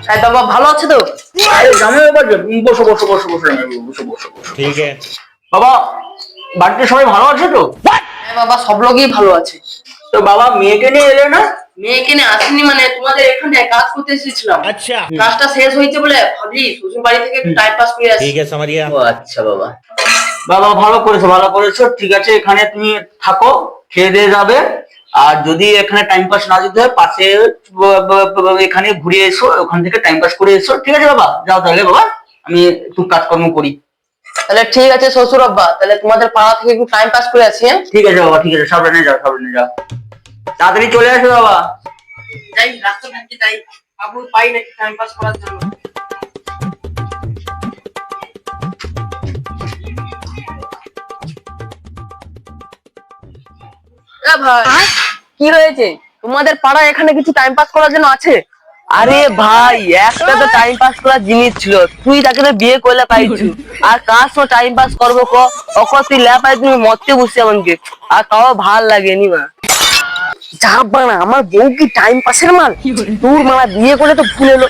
তাই বাবা ভালো আছে তো? আরে জামাই বাবা, বসো বসো বসো বসো জামাইবাবু, বসো বসো বসো। ठीक है। বাবা, বাড়িতে সবাই ভালো আছে তো? হ্যাঁ বাবা, সব লোকই ভালো আছে। তো বাবা মেয়েকে নিয়ে এলে না? মেয়ে এখানে আসেনি, মানে তোমাদের এখানে কাজ করতে এসেছিলাম। अच्छा কাজটা শেষ হয়েছে বলে ভাবলি শ্বশুর বাড়ি থেকে একটু টাইম পাস করে আসি। ठीक है, समझ गया। ও আচ্ছা বাবা। বাবা ভালো করেছো ভালো করেছো, ঠিক আছে এখানে তুমি থাকো, খেয়ে দিয়ে যাবে। আর যদি এখানে টাইম পাস না যেতে হয় পাশে এখানে ঘুরে এসো, ওখান থেকে টাইম পাস করে এসো, ঠিক আছে বাবা? যাও তাহলে বাবা, আমি একটু কাজকর্ম করি। তাহলে ঠিক আছে শ্বশুর আব্বা, তাহলে তোমাদের পাড়া থেকে একটু টাইম পাস করে আসি। হ্যাঁ ঠিক আছে বাবা, ঠিক আছে, সাবধানে যাও সাবধানে যাও, তাড়াতাড়ি চলে আসো বাবা। যাই, রাস্তা থাকি যাই, বাবু পাই নাকি টাইম পাস করার জন্য। ভাই কি হয়েছে? তোমাদের পাড়া এখানে কিছু টাইম পাস করার জন্য আছে? আরে ভাই, একটা তো টাইম পাস করার জিনিস ছিল, তুই তাকে তো বিয়ে করলে পাইছু, আর কার সঙ্গে টাইম পাস করবো তুই ল্যাপাই তুমি মরতে বসছে আমাকে, আর কাউ ভাল লাগেনি মা। যা বানা, আমার বউ কি টাইম পাসের মাল? তোর মালা বিয়ে করলে তো ভুল এলো।